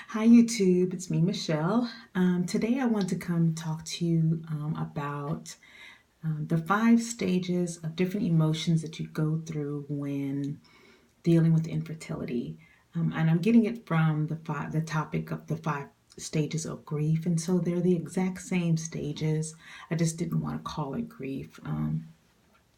Hi, YouTube. It's me, Michelle. Today, I want to come talk to you about the 5 stages of different emotions that you go through when dealing with infertility. And I'm getting it from the topic of the 5 stages of grief. And so they're the exact same stages. I just didn't want to call it grief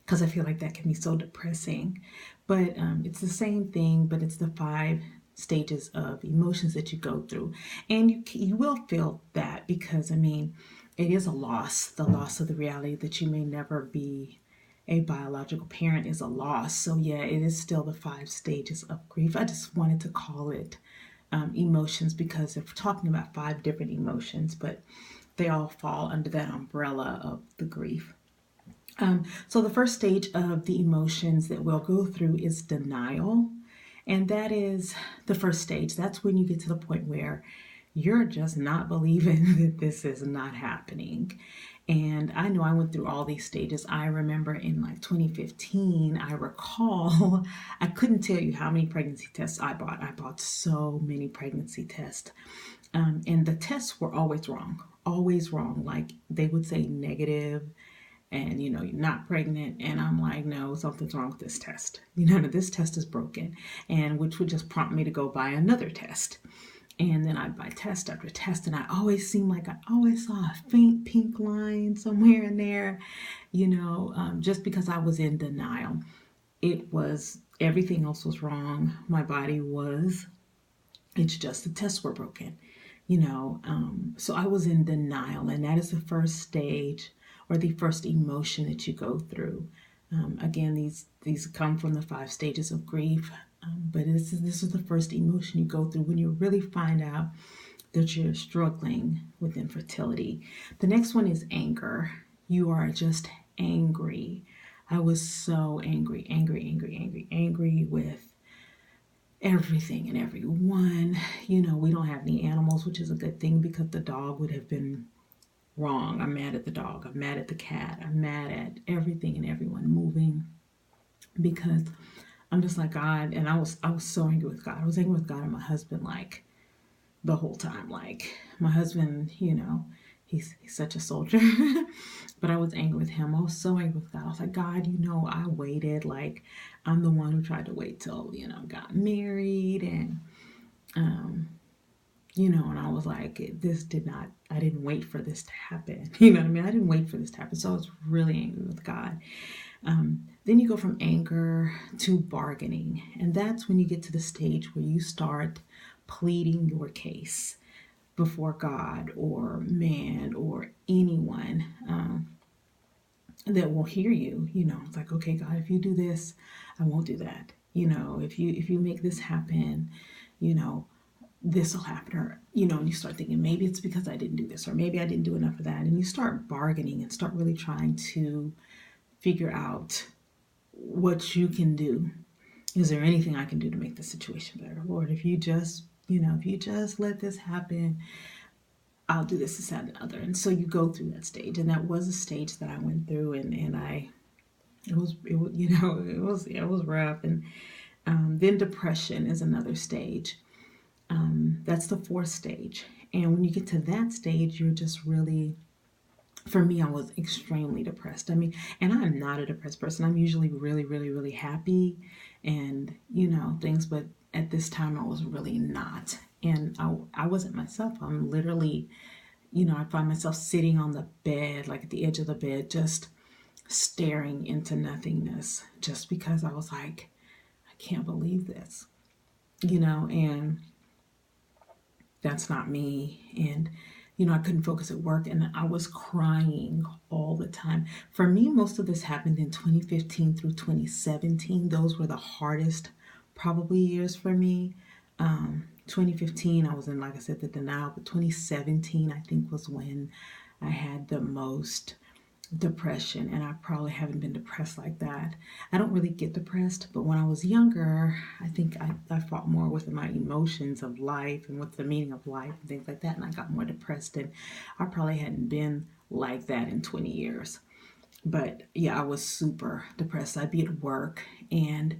because I feel like that can be so depressing. But it's the same thing, but it's the 5 stages of emotions that you go through. And you will feel that because, I mean, it is a loss. The loss of the reality that you may never be a biological parent is a loss. So, yeah, it is still the 5 stages of grief. I just wanted to call it emotions because if we're talking about 5 different emotions, but they all fall under that umbrella of the grief. So the first stage of the emotions that we'll go through is denial. And that is the first stage. That's when you get to the point where you're just not believing that this is not happening. And I know I went through all these stages. I remember in like 2015, I recall, I couldn't tell you how many pregnancy tests I bought. I bought so many pregnancy tests. And the tests were always wrong, always wrong. Like they would say negative and you're not pregnant, and I'm like, no, something's wrong with this test, this test is broken, and which would just prompt me to go buy another test. And then I'd buy test after test, and I always seemed like I always saw a faint pink line somewhere in there, just because I was in denial. It was everything else was wrong. My body was, it's just the tests were broken, so I was in denial, and that is the first stage or the first emotion that you go through. Again, these come from the 5 stages of grief, but this is the first emotion you go through when you really find out that you're struggling with infertility. The next one is anger. You are just angry. I was so angry, angry, angry, angry, angry with everything and everyone. We don't have any animals, which is a good thing because the dog would have been wrong. I'm mad at the dog. I'm mad at the cat. I'm mad at everything and everyone moving because I'm just like God. And I was so angry with God. I was angry with God and my husband like the whole time. Like my husband, he's such a soldier. But I was angry with him. I was so angry with God. I was like, God, I waited. Like I'm the one who tried to wait till, got married and and I was like, I didn't wait for this to happen. You know what I mean? I didn't wait for this to happen. So I was really angry with God. Then you go from anger to bargaining. And that's when you get to the stage where you start pleading your case before God or man or anyone that will hear you. It's like, okay, God, if you do this, I won't do that. If you make this happen, you know, this will happen, or and you start thinking maybe it's because I didn't do this, or maybe I didn't do enough of that, and you start bargaining and start really trying to figure out what you can do. Is there anything I can do to make the situation better, Lord? If you just let this happen, I'll do this, this, that, and the other. And so you go through that stage, and that was a stage that I went through, and I it was it was rough. And then depression is another stage. That's the fourth stage. And when you get to that stage, you're just really, for me, I was extremely depressed. I mean, and I'm not a depressed person. I'm usually really, really, really happy and, things. But at this time, I was really not. And I wasn't myself. I'm literally, I find myself sitting on the bed, like at the edge of the bed, just staring into nothingness, just because I was like, I can't believe this, and that's not me. And I couldn't focus at work, and I was crying all the time. For me, most of this happened in 2015 through 2017. Those were the hardest probably years for me. 2015 I was in, like I said, the denial, but 2017 I think was when I had the most depression, and I probably haven't been depressed like that. I don't really get depressed, but when I was younger, I think I fought more with my emotions of life and with the meaning of life and things like that, and I got more depressed, and I probably hadn't been like that in 20 years. But yeah, I was super depressed. I'd be at work and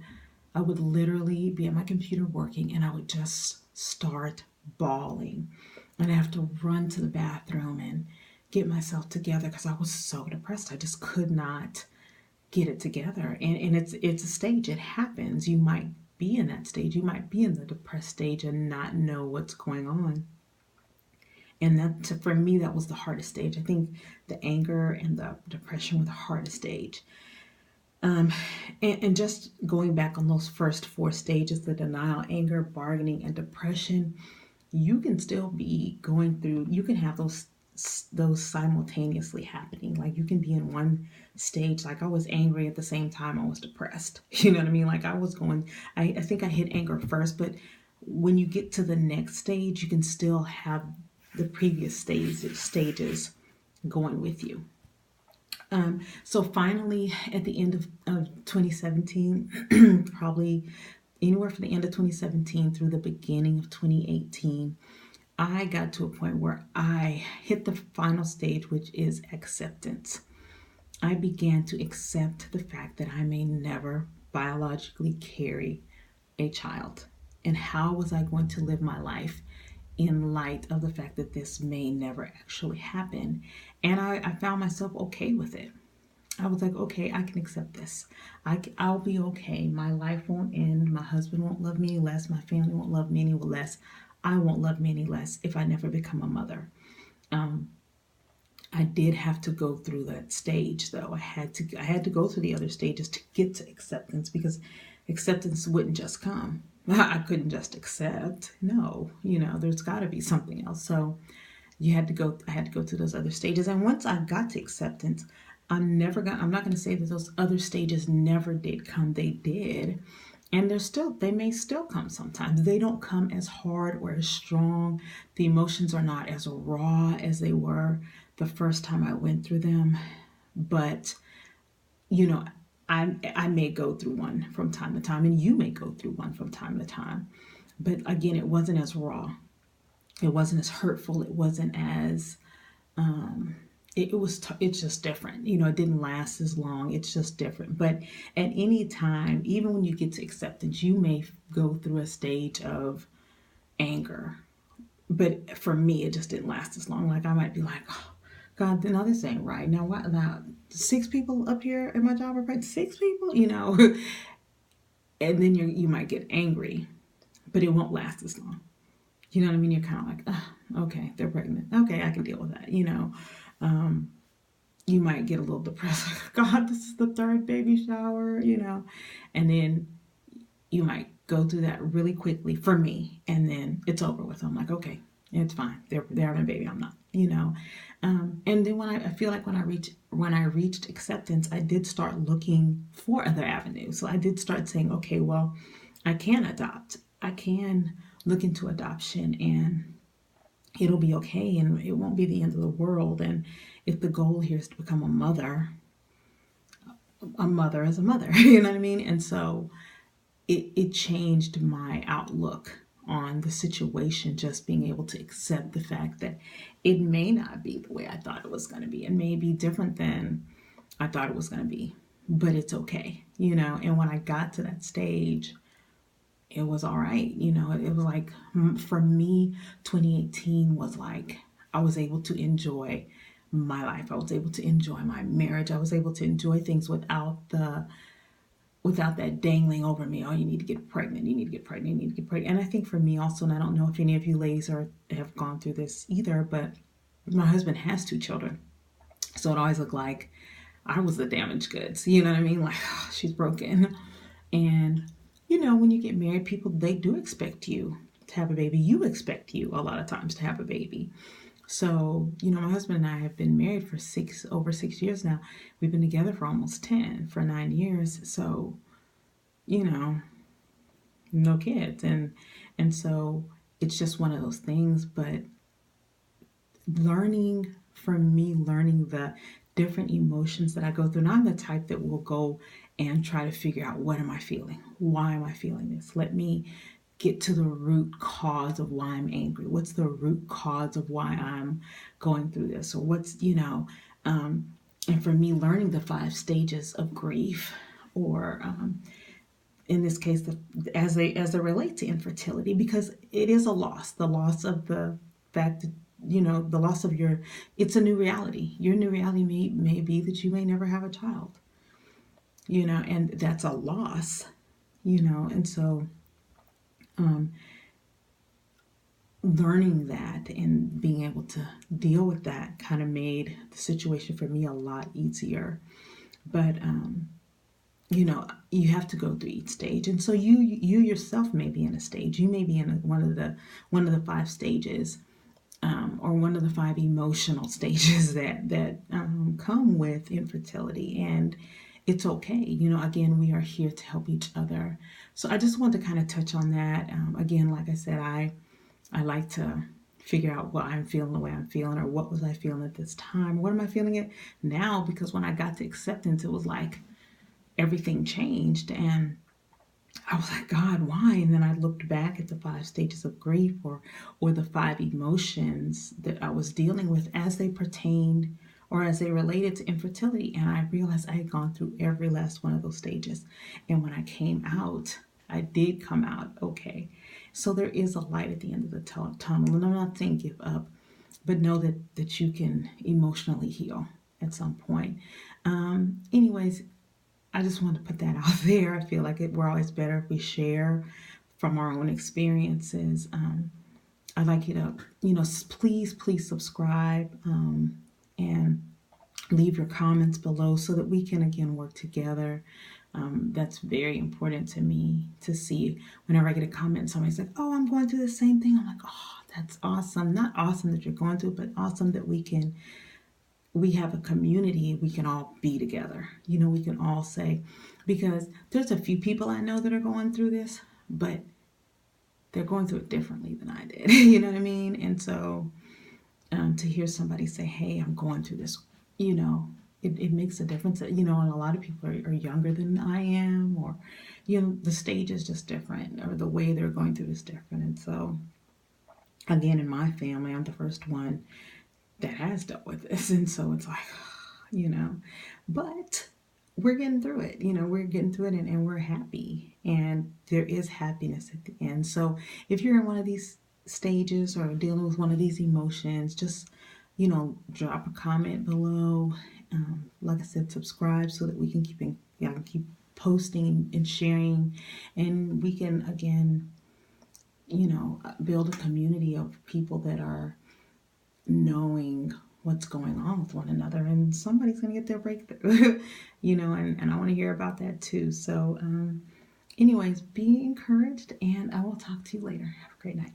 I would literally be at my computer working, and I would just start bawling, and I have to run to the bathroom and get myself together because I was so depressed. I just could not get it together. And it's a stage. It happens. You might be in that stage. You might be in the depressed stage and not know what's going on. And that, for me, that was the hardest stage. I think the anger and the depression were the hardest stage. Um, and just going back on those first four stages, the denial, anger, bargaining, and depression, you can still be going through, you can have those simultaneously happening. Like you can be in one stage, like I was angry at the same time I was depressed. You know what I mean? Like I was going, I think I hit anger first, but when you get to the next stage, you can still have the previous stages going with you. So finally, at the end of 2017, probably anywhere from the end of 2017 through the beginning of 2018, I got to a point where I hit the final stage, which is acceptance. I began to accept the fact that I may never biologically carry a child. And how was I going to live my life in light of the fact that this may never actually happen? And I found myself okay with it. I was like, okay, I can accept this. I'll be okay. My life won't end. My husband won't love me any less. My family won't love me any less. I won't love me any less if I never become a mother. Um, I did have to go through that stage, though. I had to go through the other stages to get to acceptance, because acceptance wouldn't just come. I couldn't just accept. No, there's got to be something else. So I had to go through those other stages. And once I got to acceptance, I'm not gonna say that those other stages never did come. They did. And they may still come sometimes. They don't come as hard or as strong. The emotions are not as raw as they were the first time I went through them. But, you know, I may go through one from time to time, and you may go through one from time to time. But again, it wasn't as raw. It wasn't as hurtful. It wasn't as it's just different. It didn't last as long. It's just different. But at any time, even when you get to acceptance, you may go through a stage of anger. But for me, it just didn't last as long. Like I might be like, oh God, no, this ain't right. Now what? Now 6 people up here at my job are right. 6 people, and then you might get angry, but it won't last as long. You know what I mean? You're kind of like, oh, okay, they're pregnant. Okay, I can deal with that. Um, you might get a little depressed. Like, God, this is the third baby shower. And then you might go through that really quickly for me, and then it's over with. I'm like, okay, it's fine. They're having a baby. I'm not. And then I feel like when I reached acceptance, I did start looking for other avenues. So I did start saying, okay, well, I can adopt. I can look into adoption, and it'll be okay, and it won't be the end of the world. And if the goal here is to become a mother is a mother. You know what I mean? And so it changed my outlook on the situation, just being able to accept the fact that it may not be the way I thought it was going to be. It may be different than I thought it was going to be, but it's okay. And when I got to that stage, it was all right. It was like, for me, 2018 was like, I was able to enjoy my life. I was able to enjoy my marriage. I was able to enjoy things without that dangling over me. Oh, you need to get pregnant. You need to get pregnant. You need to get pregnant. And I think for me also, and I don't know if any of you ladies have gone through this either, but my husband has 2 children. So it always looked like I was the damaged goods. You know what I mean? Like, oh, she's broken. And, when you get married, people, they do expect you to have a baby. You expect you a lot of times to have a baby. So, my husband and I have been married for over 6 years now. We've been together for almost 10, for 9 years. So, no kids. And so it's just one of those things. But learning the different emotions that I go through. And I'm the type that will go and try to figure out, what am I feeling? Why am I feeling this? Let me get to the root cause of why I'm angry. What's the root cause of why I'm going through this? Or and for me, learning the 5 stages of grief, or in this case, as they relate to infertility, because it is a loss, the loss of the fact that, the loss of it's a new reality. Your new reality may be that you may never have a child, and that's a loss, and so um, learning that and being able to deal with that kind of made the situation for me a lot easier. But you have to go through each stage, and so you yourself may be in a stage. You may be in one of the five stages, or one of the five emotional stages that come with infertility, and it's okay. Again, we are here to help each other. So I just want to kind of touch on that. Again, like I said, I like to figure out what I'm feeling the way I'm feeling, or what was I feeling at this time? What am I feeling it now? Because when I got to acceptance, it was like everything changed, and I was like, God, why? And then I looked back at the five stages of grief, or the five emotions that I was dealing with as they pertained or as they related to infertility. And I realized I had gone through every last one of those stages. And when I came out, I did come out okay. So there is a light at the end of the tunnel. And I'm not saying give up, but know that you can emotionally heal at some point. Anyways, I just want to put that out there. I feel like we're always better if we share from our own experiences. I'd like you to, please subscribe, and leave your comments below so that we can again work together. That's very important to me to see. Whenever I get a comment, somebody's like, "Oh, I'm going through the same thing." I'm like, "Oh, that's awesome." Not awesome that you're going through, but awesome that we have a community. We can all be together. We can all say, because there's a few people I know that are going through this, but they're going through it differently than I did. You know what I mean? And so to hear somebody say, "Hey, I'm going through this," it makes a difference. And a lot of people are younger than I am, or, the stage is just different, or the way they're going through is different. And so, again, in my family, I'm the first one that has dealt with this. And so it's like, you know, but we're getting through it. We're getting through it, and we're happy. And there is happiness at the end. So if you're in one of these stages or dealing with one of these emotions, just, drop a comment below. Like I said, subscribe so that we can keep posting and sharing, and we can again, build a community of people that are knowing what's going on with one another, and somebody's going to get their breakthrough. And I want to hear about that too. So anyways, be encouraged, and I will talk to you later. Have a great night.